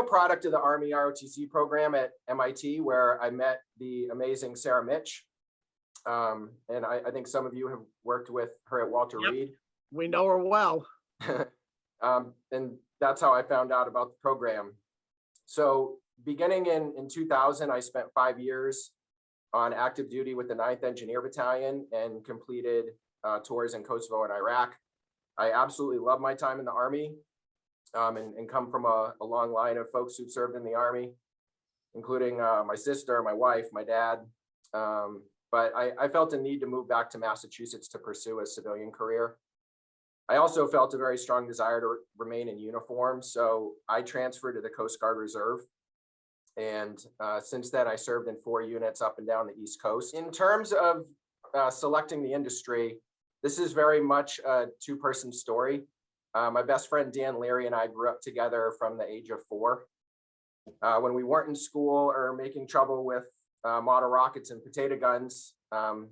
product of the Army ROTC program at MIT, where I met the amazing Sarah Mitch. And I think some of you have worked with her at Walter Yep. Reed. We know her well. And that's how I found out about the program. So beginning in 2000, I spent 5 years on active duty with the 9th Engineer Battalion and completed tours in Kosovo and Iraq. I absolutely love my time in the Army and come from a long line of folks who've served in the Army, including my sister, my wife, my dad. But I felt a need to move back to Massachusetts to pursue a civilian career. I also felt a very strong desire to remain in uniform, so I transferred to the Coast Guard Reserve. And since then, I served in 4 units up and down the East Coast. In terms of selecting the industry, this is very much a two-person story. My best friend Dan Leary and I grew up together from the age of 4. When we weren't in school or making trouble with model rockets and potato guns,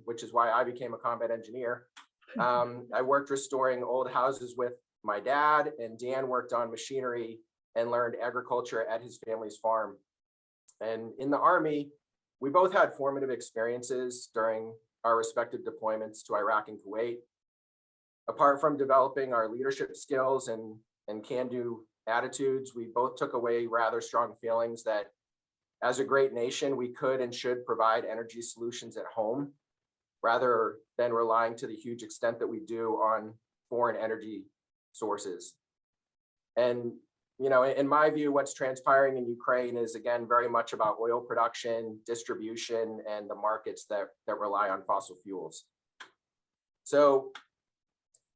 which is why I became a combat engineer, I worked restoring old houses with my dad, and Dan worked on machinery and learned agriculture at his family's farm. And in the Army, we both had formative experiences during our respective deployments to Iraq and Kuwait. Apart from developing our leadership skills and can-do attitudes, we both took away rather strong feelings that as a great nation, we could and should provide energy solutions at home, rather than relying to the huge extent that we do on foreign energy sources. And, you know, in my view, what's transpiring in Ukraine is, again, very much about oil production, distribution, and the markets that rely on fossil fuels. So,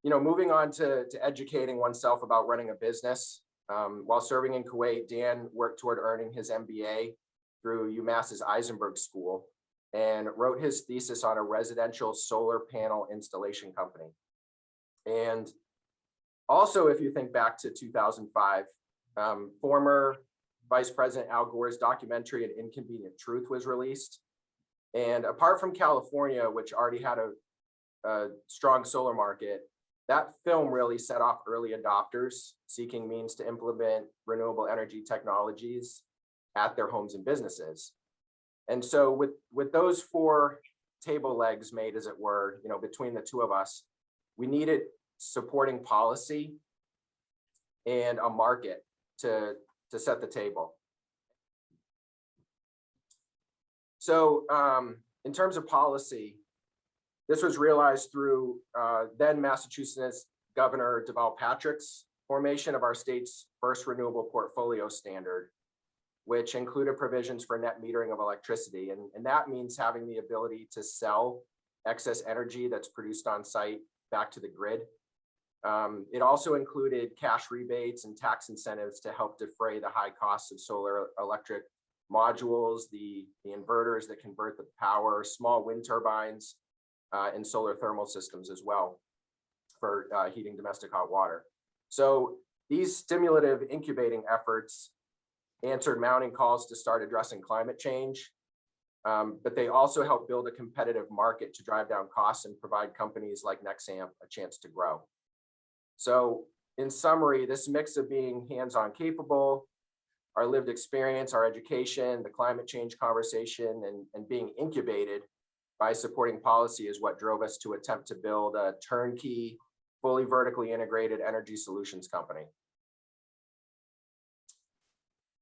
you know, moving on to educating oneself about running a business. While serving in Kuwait, Dan worked toward earning his MBA through UMass's Eisenberg School and wrote his thesis on a residential solar panel installation company. And also, if you think back to 2005, former Vice President Al Gore's documentary, An Inconvenient Truth, was released. And apart from California, which already had a strong solar market, that film really set off early adopters seeking means to implement renewable energy technologies at their homes and businesses. And so with those 4 table legs made, as it were, you know, between the two of us, we needed supporting policy and a market to set the table. So in terms of policy, this was realized through then Massachusetts Governor Deval Patrick's formation of our state's first renewable portfolio standard, which included provisions for net metering of electricity. And that means having the ability to sell excess energy that's produced on site back to the grid. It also included cash rebates and tax incentives to help defray the high costs of solar electric modules, the inverters that convert the power, small wind turbines, and solar thermal systems as well for heating domestic hot water. So these stimulative incubating efforts answered mounting calls to start addressing climate change, but they also help build a competitive market to drive down costs and provide companies like Nexamp a chance to grow. So in summary, this mix of being hands-on capable, our lived experience, our education, the climate change conversation, and being incubated by supporting policy is what drove us to attempt to build a turnkey, fully vertically integrated energy solutions company.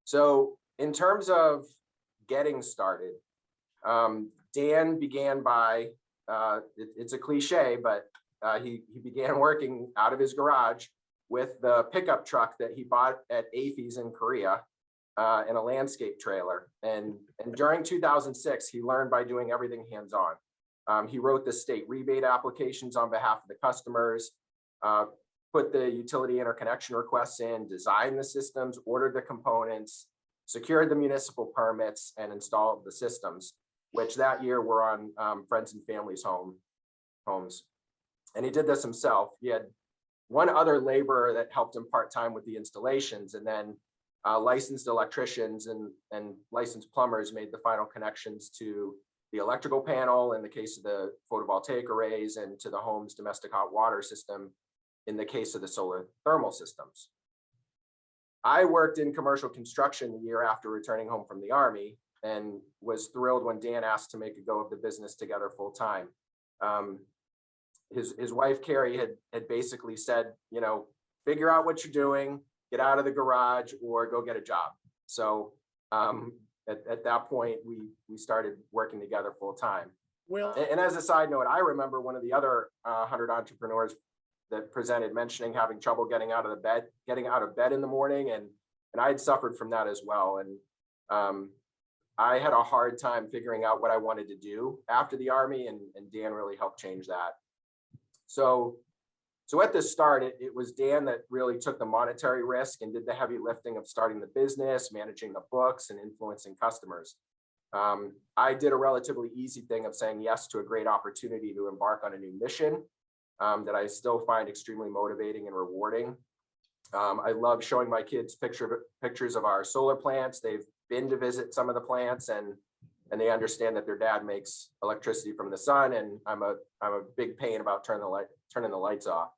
So in terms of getting started, Dan began by, it's a cliche, but he began working out of his garage with the pickup truck that he bought at AFES in Korea in a landscape trailer. And during 2006, he learned by doing everything hands-on. He wrote the state rebate applications on behalf of the customers, put the utility interconnection requests in, designed the systems, ordered the components, secured the municipal permits, and installed the systems, which that year were on friends and family's homes. And he did this himself. He had one other laborer that helped him part-time with the installations, and then licensed electricians and licensed plumbers made the final connections to the electrical panel in the case of the photovoltaic arrays, and to the home's domestic hot water system in the case of the solar thermal systems. I worked in commercial construction the year after returning home from the Army and was thrilled when Dan asked to make a go of the business together full time. Um, his wife, Carrie, had basically said, figure out what you're doing, get out of the garage or go get a job. So at that point, we started working together full time. Well, And as a side note, I remember one of the other 100 entrepreneurs that presented mentioning having trouble getting out of bed in the morning. And I had suffered from that as well. And I had a hard time figuring out what I wanted to do after the Army, and Dan really helped change that. So at the start, it was Dan that really took the monetary risk and did the heavy lifting of starting the business, managing the books, and influencing customers. I did a relatively easy thing of saying yes to a great opportunity to embark on a new mission that I still find extremely motivating and rewarding. I love showing my kids pictures of our solar plants. They've been to visit some of the plants, and they understand that their dad makes electricity from the sun, and I'm a big pain about turning the lights off.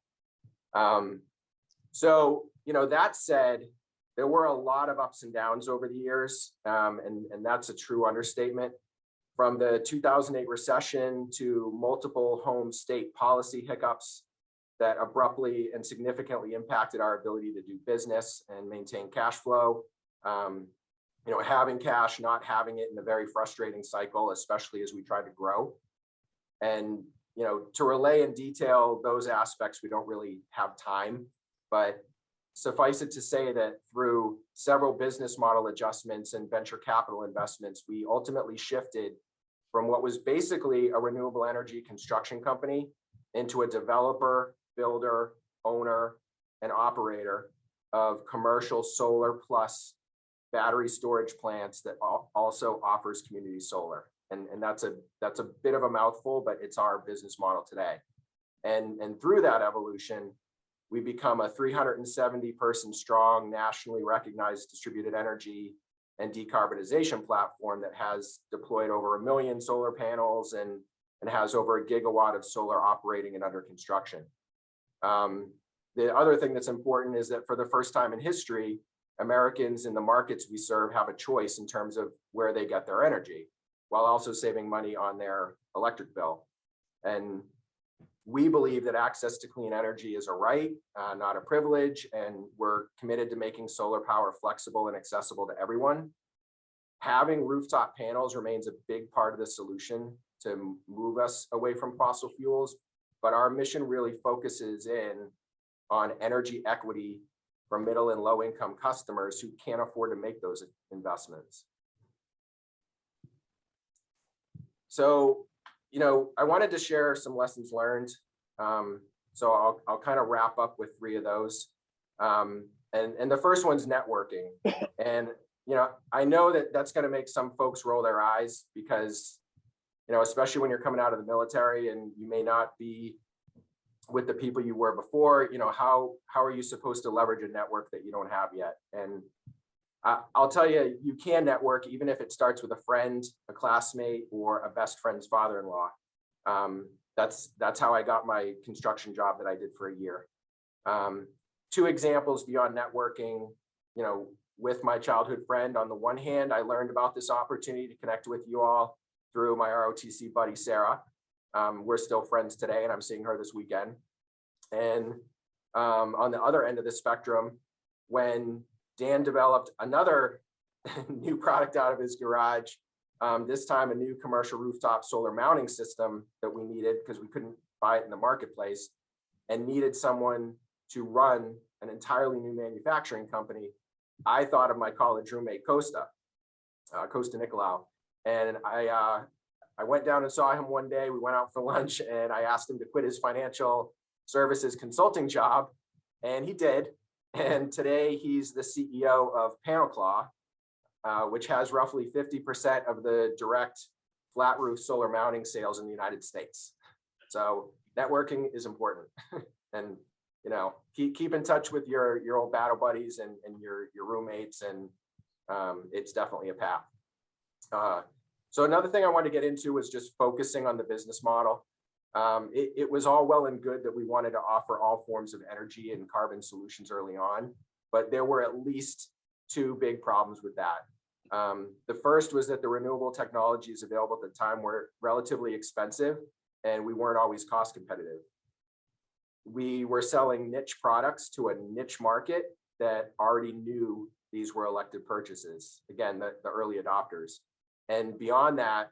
So that said, there were a lot of ups and downs over the years, and that's a true understatement. From the 2008 recession to multiple home state policy hiccups that abruptly and significantly impacted our ability to do business and maintain cash flow. Having cash, not having it, in a very frustrating cycle, especially as we try to grow. And to relay in detail those aspects, we don't really have time, but suffice it to say that through several business model adjustments and venture capital investments, we ultimately shifted from what was basically a renewable energy construction company into a developer, builder, owner, and operator of commercial solar plus battery storage plants that also offers community solar. And that's a bit of a mouthful, but it's our business model today. And through that evolution, we become a 370 person strong, nationally recognized distributed energy and decarbonization platform that has deployed over 1 million solar panels and has over 1 gigawatt of solar operating and under construction. The other thing that's important is that for the first time in history, Americans in the markets we serve have a choice in terms of where they get their energy, while also saving money on their electric bill. And we believe that access to clean energy is a right, not a privilege, and we're committed to making solar power flexible and accessible to everyone. Having rooftop panels remains a big part of the solution to move us away from fossil fuels, but our mission really focuses in on energy equity for middle and low income customers who can't afford to make those investments. So, I wanted to share some lessons learned. So I'll kind of wrap up with 3 of those. And the first one's networking. And, I know that that's going to make some folks roll their eyes because, especially when you're coming out of the military and you may not be with the people you were before, how are you supposed to leverage a network that you don't have yet? And I'll tell you, you can network even if it starts with a friend, a classmate, or a best friend's father-in-law. That's how I got my construction job that I did for a year. 2 examples beyond networking, with my childhood friend. On the one hand, I learned about this opportunity to connect with you all through my ROTC buddy, Sarah. We're still friends today, and I'm seeing her this weekend. And on the other end of the spectrum, when Dan developed another new product out of his garage, this time a new commercial rooftop solar mounting system that we needed because we couldn't buy it in the marketplace, and needed someone to run an entirely new manufacturing company, I thought of my college roommate, Costa Nicolau. And I went down and saw him one day. We went out for lunch and I asked him to quit his financial services consulting job, and he did. And today he's the CEO of PanelClaw, which has roughly 50% of the direct flat roof solar mounting sales in the United States. So networking is important. And keep in touch with your old battle buddies and your roommates, and it's definitely a path. So another thing I wanted to get into was just focusing on the business model. It was all well and good that we wanted to offer all forms of energy and carbon solutions early on, but there were at least two big problems with that. The first was that the renewable technologies available at the time were relatively expensive, and we weren't always cost competitive. We were selling niche products to a niche market that already knew these were elective purchases. Again, the early adopters. And beyond that,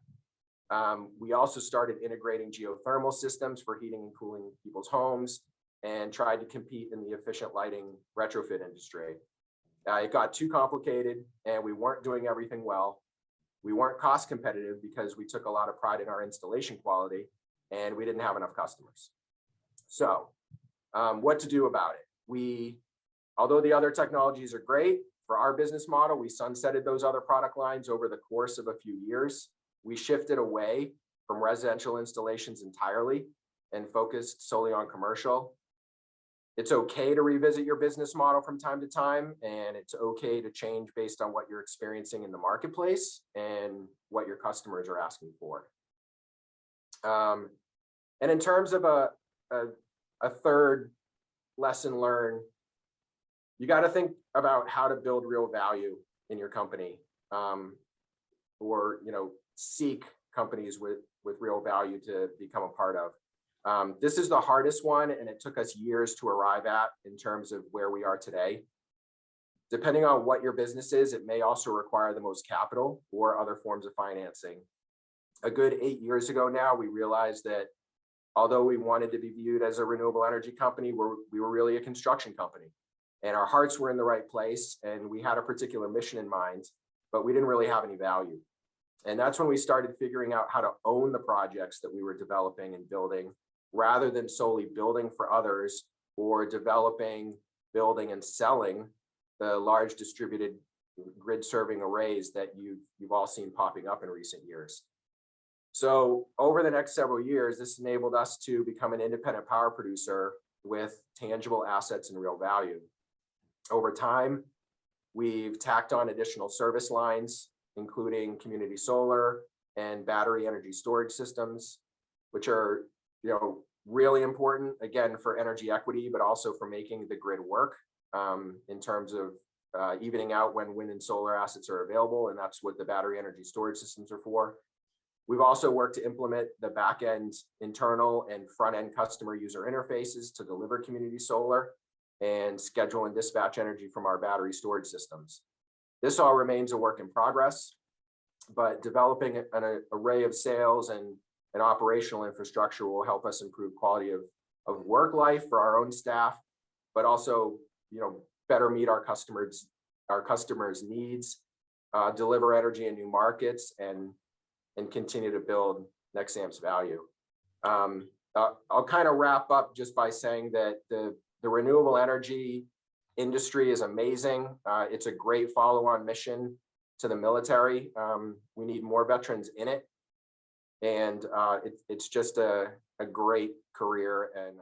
we also started integrating geothermal systems for heating and cooling people's homes and tried to compete in the efficient lighting retrofit industry. It got too complicated and we weren't doing everything well. We weren't cost competitive because we took a lot of pride in our installation quality and we didn't have enough customers. So what to do about it? Although the other technologies are great, for our business model, we sunsetted those other product lines over the course of a few years. We shifted away from residential installations entirely and focused solely on commercial. It's okay to revisit your business model from time to time, and it's okay to change based on what you're experiencing in the marketplace and what your customers are asking for. And in terms of a third lesson learned, you got to think about how to build real value in your company, or seek companies with real value to become a part of. This is the hardest one, and it took us years to arrive at in terms of where we are today. Depending on what your business is, it may also require the most capital or other forms of financing. A good 8 years ago now, we realized that although we wanted to be viewed as a renewable energy company, we were really a construction company. And our hearts were in the right place, and we had a particular mission in mind, but we didn't really have any value. And that's when we started figuring out how to own the projects that we were developing and building, rather than solely building for others or developing, building, and selling the large distributed grid serving arrays that you've all seen popping up in recent years. So over the next several years, this enabled us to become an independent power producer with tangible assets and real value. Over time, we've tacked on additional service lines, including community solar and battery energy storage systems, which are really important, again, for energy equity, but also for making the grid work in terms of evening out when wind and solar assets are available, and that's what the battery energy storage systems are for. We've also worked to implement the back-end internal and front-end customer user interfaces to deliver community solar and schedule and dispatch energy from our battery storage systems. This all remains a work in progress, but developing an array of sales and operational infrastructure will help us improve quality of work life for our own staff, but also better meet our customers' needs, deliver energy in new markets, and continue to build Nexamp's value. I'll kind of wrap up just by saying that the renewable energy industry is amazing. It's a great follow-on mission to the military. We need more veterans in it. And it's just a great career, and